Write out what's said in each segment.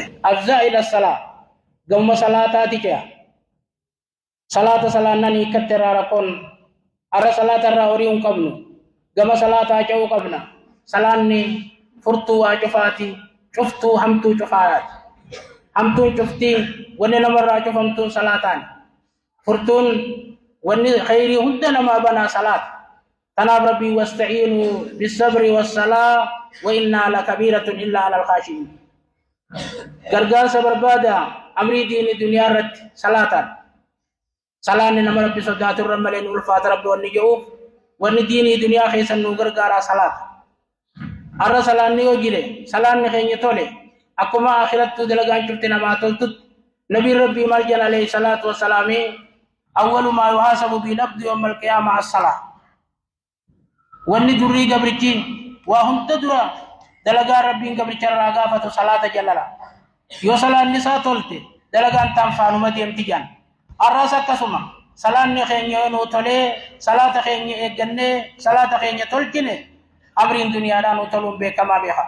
أفزع إلى الصلاة قم صلاتاتك صلاة صلاة كتر ركون أرى صلاة الرأوريون قبل قم صلاة أجو قبل صلاة فرتو أجفاتي شفتو همتو شفايات همتو شفتي وننا مرة شفمتو صلاتان فرتون وني خيري هندنا ما بنا صلاة تناب ربي واستعينوا بالصبر والصلاة وإنا لكبيرة إلا على الخاشعين gargaar sabarbaada amrii diini duniyaa irratti salaataan salaanni nama rabbi sodaatu irra malee nu ulfaata rabbi wanni jedhuuf wanni diinii duniyaa keessan nu gargaaraa salaata arra salaanni yoo jire salaanni keenya tole akkuma akhirattuu dalagaan cufti namaa toltutti nabiin rabbii maal jedhan alayhi salaatu wassalaami awwalu maa yuhaasabu bihi al-abdu yawma al-qiyaama as-salaa wanni durrii gabrichi waa hunda dura dalagaan rabbiin gabricha irraa gaafatu salaata jalala yoo salaan isaa tolte dalagaan tanfaanuma deemti jan arras akkasuma salaanni keenya nu tolee salaata keenya eeggannee salaata keenya tolchine amriin duniyaadhaa nu toluun beekamaa beeka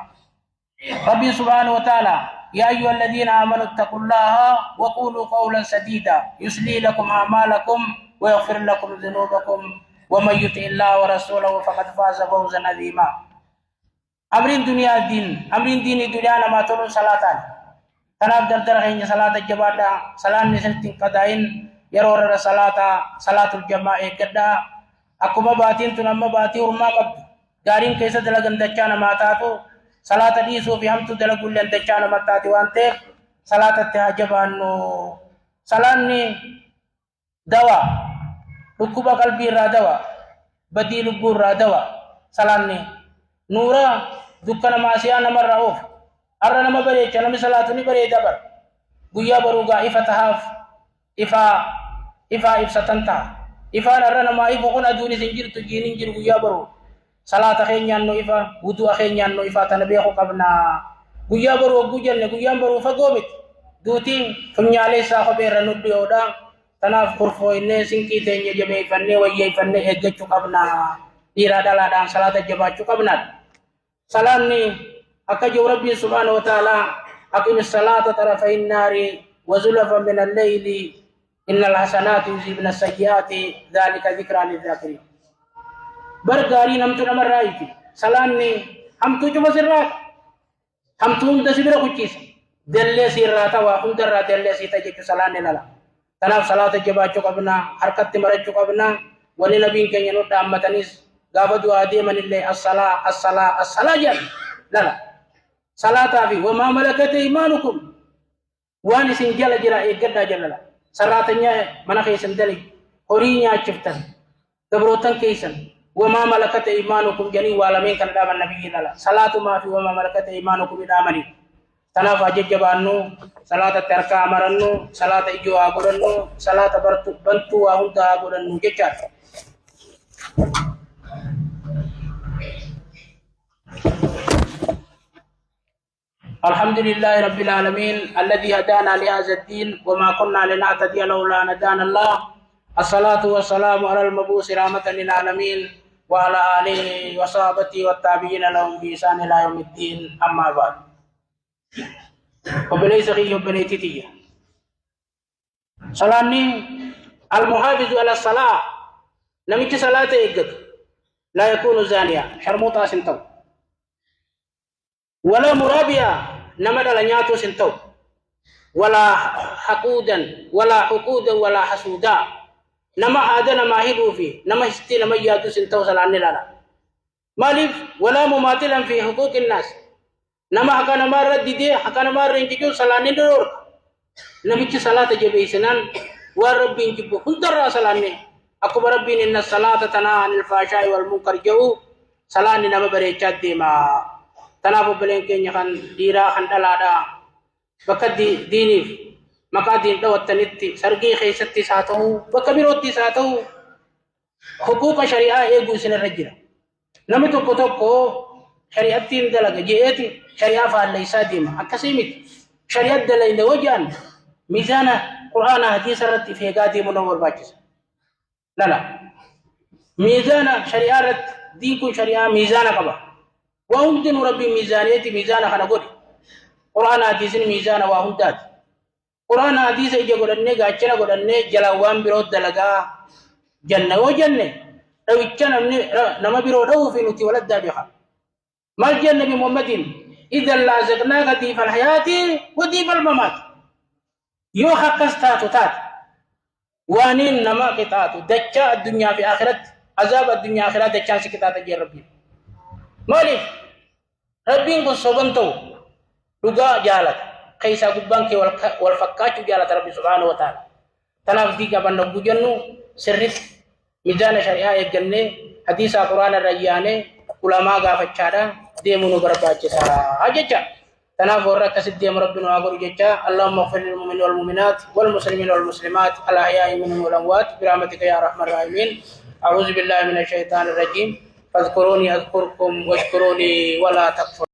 rabbiin subhaanahu wa ta'ala يا أيها الذين آمنوا اتقوا الله وقولوا قولا سديدا يصلح لكم أعمالكم ويغفر لكم ذنوبكم ومن يطع الله ورسوله فقد فاز فوزا عظيما أمرين دنيا الدين أمرين دين الدنيا لما تلون صلاة تناب دردر خيني صلاة الجبادة صلاة نسلتين قدائن يرور صلاة الجماعة كدا أكما باتين تنما باتي ورما قبض دارين كيسا دلغن دچانا ماتاتو صلاة ديسو في همتو دلغن لن دچانا ماتاتي وانتك صلاة التهجبانو صلاة دوا ركوبا قلبي را دوا بدي لبور را دوا صلاة نورا دكنا ماسيانا مرة أوف أرنا ما بري كلام صلاتني بري دبر بويا بروغا إفتحاف إفا إفساتنتا إفا أرنا ما إفقون أدوني سنجر تجينين جر بويا برو صلاة خينيا نو إفا وضوء خينيا نو إفا تنبيه قبنا بويا برو بوجل بويا برو فقومت دوتين فمي عليه ساخو بير ندي أودا تناف كرفو إني سنكي تنجي جمعي فني ويي فني إججو قبنا إرادة لدان صلاة الجباچو قبنا صلاني أكجو ربي سبحانه وتعالى أقم الصلاة طرفي النار وزلفا من الليل إن الحسنات يذهبن السيئات ذلك ذكرى للذاكرين برغاري نمتو نمر رايتي صلاني همتو جمع سرات همتو هند سبرا كچيس دلي سيراتا وهم درا دلي سيتا جيكو صلاني للا تناف صلاة الجباچو قبنا حركت مرچو قبنا ولنبين كن ينود أمتنيس غابدو آدي من الله الصلاة جل لا صلاة في وما ملكت إيمانكم وان سنجل جرا إيقدا جل لا صلاة نيا منا خيسن دلي هورينيا شفتن تبروتن كيسن وما ملكت إيمانكم جني والمين كان دام النبي لا صلاة ما في وما ملكت إيمانكم دامني تناف جبانو صلاة تركا أمرنو صلاة إجوا أقولنو صلاة بنتو وهندا أقولنو جكار الحمد لله رب العالمين الذي هدانا لهذا الدين وما كنا لنهتدي لولا أن هدانا الله الصلاة والسلام على المبعوث رحمة للعالمين وعلى آله وصحبه والتابعين لهم بإحسان إلى يوم الدين أما بعد وبليس غي بنيتي صلاني المحافظ على الصلاة نمت صلاة إيقظ لا يكون زانيا شرموطا سنتو ولا مرابيا نمد لنياتو سنتو ولا حقودا ولا حسودا نما هذا نما هدو في نما استي نما ياتو سنتو سلاني لالا مالف ولا مماثلا في حقوق الناس نما حكا نما رد دي حكا نما رنجيو سلاني دور نمت صلاة جبيسنان وربي انجبو خندر سلاني أكبر ربي إن الصلاة تنهى عن الفحشاء والمنكر جو صلاة نما بريچات ديما تنافو بلين كين خان ديرا خان دلادا بكدي ديني مقادين دوتنتي سرغي خيستي ساتو بكبيروتي ساتو حقوق شريعه ايغو سن رجلا نمتو كتوكو شريعتين دلغ جيتي شريعه فالليس ديما اكسيمت شريعه دلين وجان ميزان قران حديث رت في غادي منور باجس لا ميزان شريعه دين كو شريعه ميزان قبا وهم دين ربي ميزانيتي ميزان خنا غدي قرآن حديث ميزان واهندات قرآن حديث إجا قدنة قاتشنا قدنة جلاوان برود دلقا جنة وجنة لو اتشنا نما برود أو في نتي ولد دابخا ما الجنة بمحمد إذا لازقناك ديف الحياة وديف الممات يو حق استاتو تات وانين نما قطاتو دجا الدنيا في آخرت عذاب الدنيا آخرت دجا سكتات جي ربي مالف ربين كن صبنتو لغا جالت خيسا قبانك والفكاة جالت ربي سبحانه وتعالى تناف ديك بانو جنو سرس ميزان شريعة يجنة حديث قرآن الرجيانة علماء غافتشارا ديمونو برباچسا اجچا تناف ورك سديم ربنا واغور جچا اللهم اغفر للمؤمنين والمؤمنات والمسلمين والمسلمات الاحياء منهم والاموات برحمتك يا ارحم الراحمين اعوذ بالله من الشيطان الرجيم فاذكروني اذكركم واشكروا لي ولا تكفرون